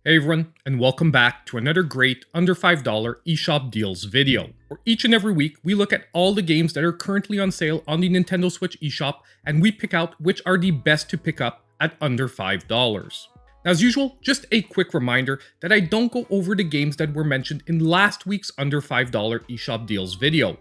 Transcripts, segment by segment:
Hey everyone, and welcome back to another great under $5 eShop deals video, where each and every week we look at all the games that are currently on sale on the Nintendo Switch eShop and we pick out which are the best to pick up at under $5. Now as usual, just a quick reminder that I don't go over the games that were mentioned in last week's under $5 eShop deals video.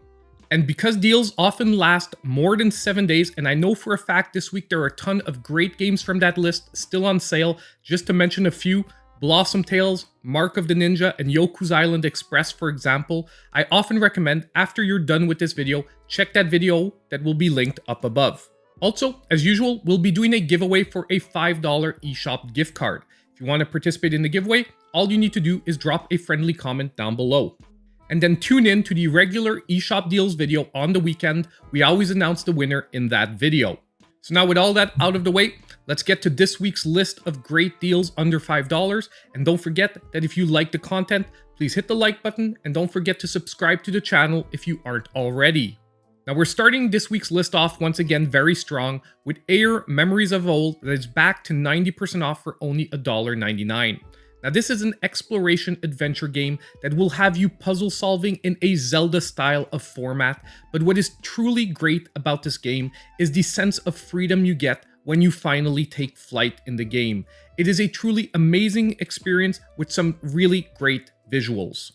And because deals often last more than 7 days, and I know for a fact this week there are a ton of great games from that list still on sale, just to mention a few, Blossom Tales, Mark of the Ninja, and Yoku's Island Express, for example, I often recommend after you're done with this video, check that video that will be linked up above. Also, as usual, we'll be doing a giveaway for a $5 eShop gift card. If you want to participate in the giveaway, all you need to do is drop a friendly comment down below. And then tune in to the regular eShop deals video on the weekend. We always announce the winner in that video. So now with all that out of the way, let's get to this week's list of great deals under $5. And don't forget that if you like the content, please hit the like button and don't forget to subscribe to the channel if you aren't already. Now we're starting this week's list off once again very strong with AER Memories of Old that is back to 90% off for only $1.99. Now this is an exploration adventure game that will have you puzzle solving in a Zelda style of format, but what is truly great about this game is the sense of freedom you get when you finally take flight in the game. It is a truly amazing experience with some really great visuals.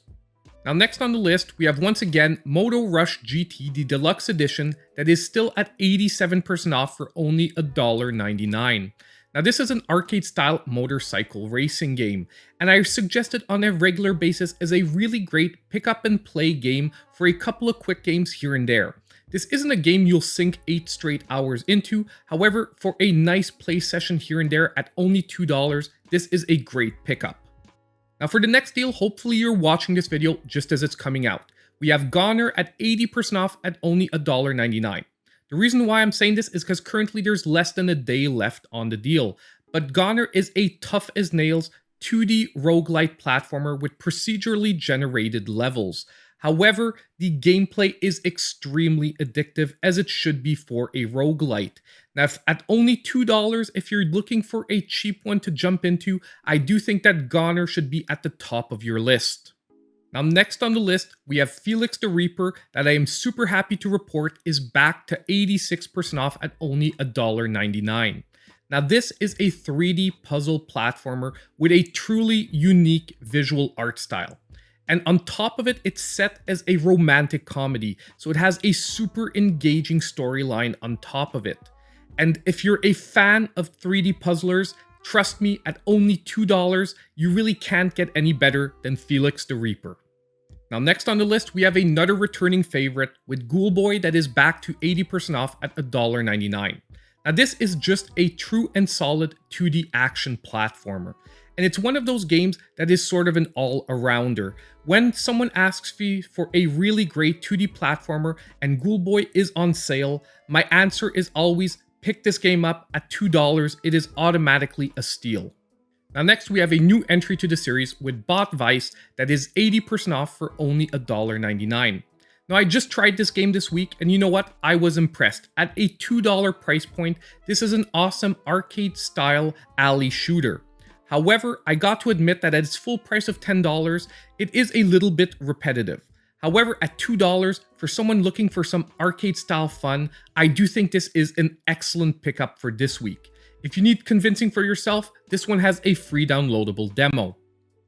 Now next on the list, we have once again Moto Rush GT, the Deluxe Edition, that is still at 87% off for only $1.99. Now this is an arcade-style motorcycle racing game, and I suggest it on a regular basis as a really great pick-up-and-play game for a couple of quick games here and there. This isn't a game you'll sink 8 straight hours into, however, for a nice play session here and there at only $2, this is a great pickup. Now for the next deal, hopefully you're watching this video just as it's coming out. We have Goner at 80% off at only $1.99. The reason why I'm saying this is because currently there's less than a day left on the deal, but Goner is a tough-as-nails 2D roguelite platformer with procedurally generated levels. However, the gameplay is extremely addictive as it should be for a roguelite. Now, at only $2, if you're looking for a cheap one to jump into, I do think that Goner should be at the top of your list. Now next on the list, we have Felix the Reaper that I am super happy to report is back to 86% off at only $1.99. Now this is a 3D puzzle platformer with a truly unique visual art style. And on top of it, it's set as a romantic comedy, so it has a super engaging storyline on top of it. And if you're a fan of 3D puzzlers, trust me, at only $2, you really can't get any better than Felix the Reaper. Now next on the list, we have another returning favorite with Ghoul Boy that is back to 80% off at $1.99. Now this is just a true and solid 2D action platformer. And it's one of those games that is sort of an all-arounder. When someone asks me for a really great 2D platformer and Ghoul Boy is on sale, my answer is always pick this game up at $2, it is automatically a steal. Now next we have a new entry to the series with Bot Vice that is 80% off for only $1.99. Now I just tried this game this week and you know what? I was impressed. At a $2 price point, this is an awesome arcade style alley shooter. However, I got to admit that at its full price of $10, it is a little bit repetitive. However, at $2, for someone looking for some arcade-style fun, I do think this is an excellent pickup for this week. If you need convincing for yourself, this one has a free downloadable demo.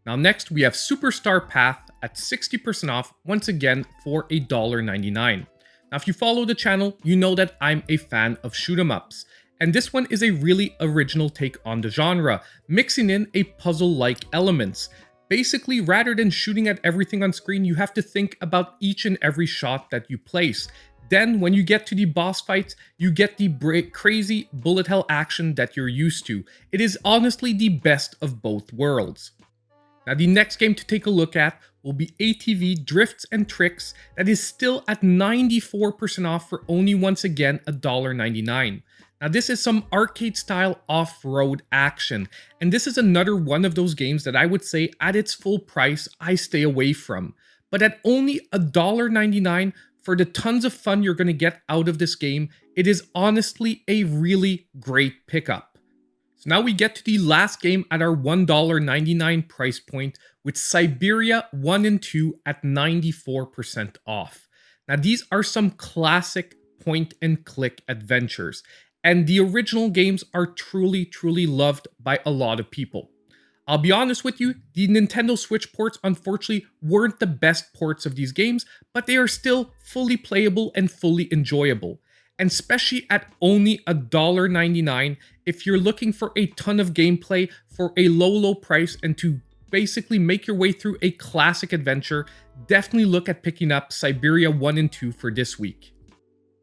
Now next, we have Superstar Path at 60% off, once again for $1.99. Now if you follow the channel, you know that I'm a fan of shoot-em-ups. And this one is a really original take on the genre, mixing in a puzzle-like elements. Basically, rather than shooting at everything on screen, you have to think about each and every shot that you place. Then, when you get to the boss fights, you get the crazy bullet hell action that you're used to. It is honestly the best of both worlds. Now, the next game to take a look at will be ATV Drifts and Tricks that is still at 94% off for only once again $1.99. Now this is some arcade-style off-road action, and this is another one of those games that I would say at its full price, I stay away from. But at only $1.99 for the tons of fun you're going to get out of this game, it is honestly a really great pickup. So now we get to the last game at our $1.99 price point with Syberia 1 and 2 at 94% off. Now these are some classic point and click adventures, and the original games are truly loved by a lot of people. I'll be honest with you, the Nintendo Switch ports unfortunately weren't the best ports of these games, but they are still fully playable and fully enjoyable. And especially at only $1.99, if you're looking for a ton of gameplay for a low price and to basically make your way through a classic adventure, definitely look at picking up Syberia 1 and 2 for this week.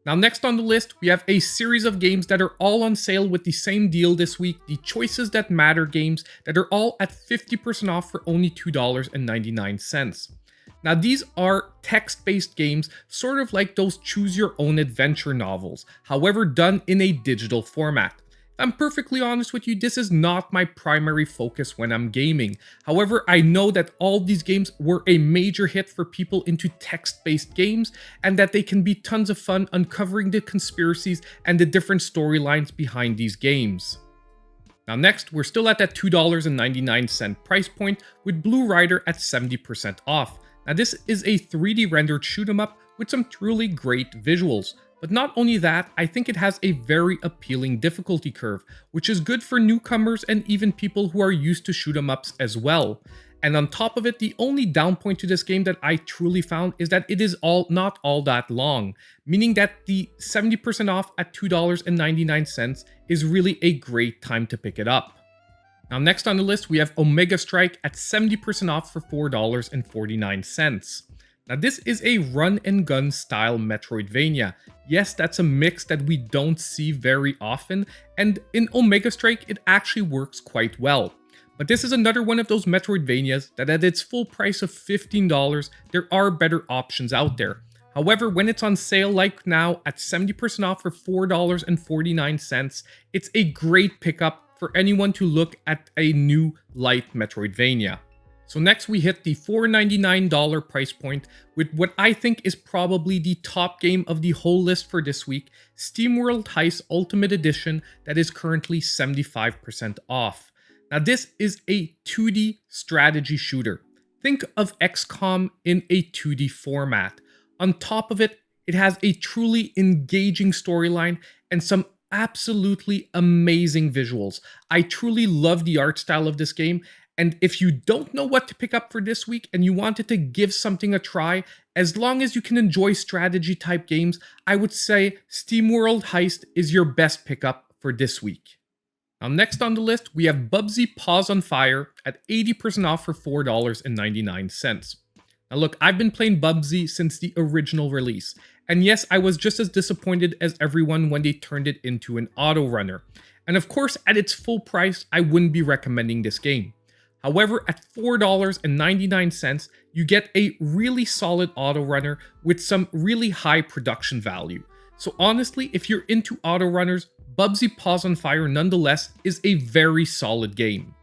Now next on the list, we have a series of games that are all on sale with the same deal this week, the Choices That Matter games that are all at 50% off for only $2.99. Now these are text-based games, sort of like those choose-your-own-adventure novels, however done in a digital format. If I'm perfectly honest with you, this is not my primary focus when I'm gaming. However, I know that all these games were a major hit for people into text-based games, and that they can be tons of fun uncovering the conspiracies and the different storylines behind these games. Now next, we're still at that $2.99 price point with Blue Rider at 70% off. Now this is a 3D rendered shoot 'em up with some truly great visuals. But not only that, I think it has a very appealing difficulty curve, which is good for newcomers and even people who are used to shoot 'em ups as well. And on top of it, the only down point to this game that I truly found is that it is not all that long, meaning that the 70% off at $2.99 is really a great time to pick it up. Now next on the list, we have Omega Strike at 70% off for $4.49. Now this is a run and gun style Metroidvania. Yes, that's a mix that we don't see very often, and in Omega Strike it actually works quite well. But this is another one of those Metroidvanias that at its full price of $15, there are better options out there. However, when it's on sale like now at 70% off for $4.49, it's a great pickup for anyone to look at a new light Metroidvania. So next we hit the $4.99 price point with what I think is probably the top game of the whole list for this week, SteamWorld Heist Ultimate Edition, that is currently 75% off. Now this is a 2D strategy shooter. Think of XCOM in a 2D format. On top of it, it has a truly engaging storyline and some absolutely amazing visuals. I truly love the art style of this game. And if you don't know what to pick up for this week and you wanted to give something a try, as long as you can enjoy strategy type games, I would say SteamWorld Heist is your best pickup for this week. Now next on the list, we have Bubsy Paws on Fire at 80% off for $4.99. Now look, I've been playing Bubsy since the original release. And yes, I was just as disappointed as everyone when they turned it into an auto runner. And of course, at its full price, I wouldn't be recommending this game. However, at $4.99, you get a really solid auto runner with some really high production value. So honestly, if you're into auto runners, Bubsy Paws on Fire nonetheless is a very solid game.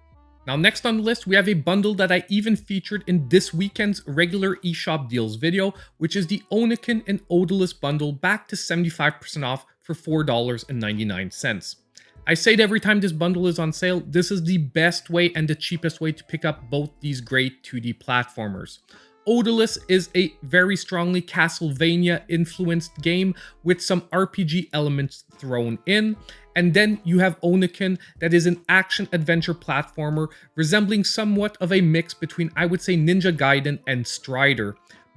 Now next on the list, we have a bundle that I even featured in this weekend's regular eShop deals video, which is the Oniken and Odalus bundle back to 75% off for $4.99. I say it every time this bundle is on sale, this is the best way and the cheapest way to pick up both these great 2D platformers. Odalus is a very strongly Castlevania-influenced game with some RPG elements thrown in, and then you have Oniken that is an action-adventure platformer resembling somewhat of a mix between, I would say, Ninja Gaiden and Strider.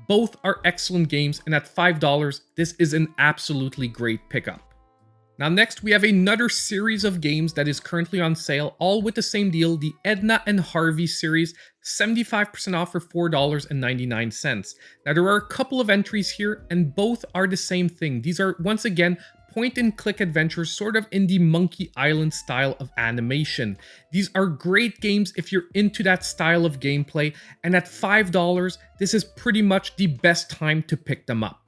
Both are excellent games, and at $5, this is an absolutely great pickup. Now next, we have another series of games that is currently on sale, all with the same deal, the Edna and Harvey series, 75% off for $4.99. Now there are a couple of entries here, and both are the same thing. These are, once again, point-and-click adventures, sort of in the Monkey Island style of animation. These are great games if you're into that style of gameplay, and at $5, this is pretty much the best time to pick them up.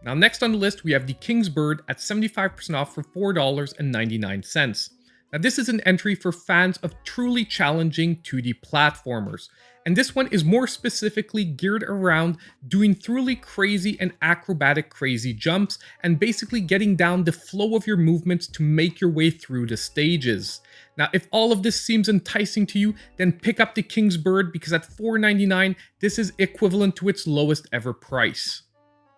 Now next on the list, we have the King's Bird at 75% off for $4.99. Now this is an entry for fans of truly challenging 2D platformers. and this one is more specifically geared around doing truly crazy and acrobatic crazy jumps and basically getting down the flow of your movements to make your way through the stages. Now, if all of this seems enticing to you, then pick up the King's Bird because at $4.99, this is equivalent to its lowest ever price.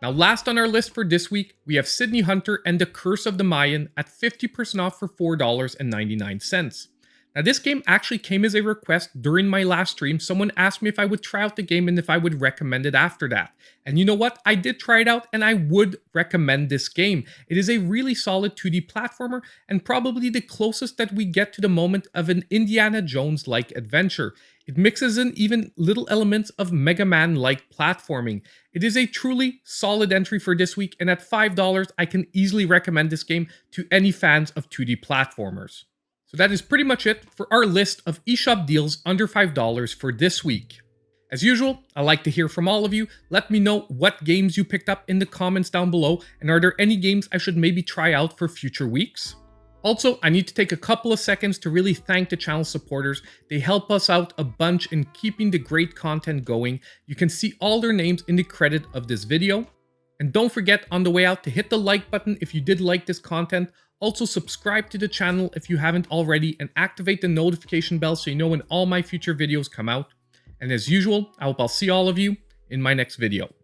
Now, last on our list for this week, we have Sydney Hunter and The Curse of the Mayan at 50% off for $4.99. Now, this game actually came as a request during my last stream. Someone asked me if I would try out the game and if I would recommend it after that. And you know what? I did try it out and I would recommend this game. It is a really solid 2D platformer and probably the closest that we get to the moment of an Indiana Jones-like adventure. It mixes in even little elements of Mega Man-like platforming. It is a truly solid entry for this week, and at $5, I can easily recommend this game to any fans of 2D platformers. So that is pretty much it for our list of eShop deals under $5 for this week. As usual, I like to hear from all of you. Let me know what games you picked up in the comments down below, and are there any games I should maybe try out for future weeks? Also, I need to take a couple of seconds to really thank the channel supporters. They help us out a bunch in keeping the great content going. You can see all their names in the credit of this video. And don't forget on the way out to hit the like button if you did like this content. Also subscribe to the channel if you haven't already and activate the notification bell so you know when all my future videos come out. And as usual, I hope I'll see all of you in my next video.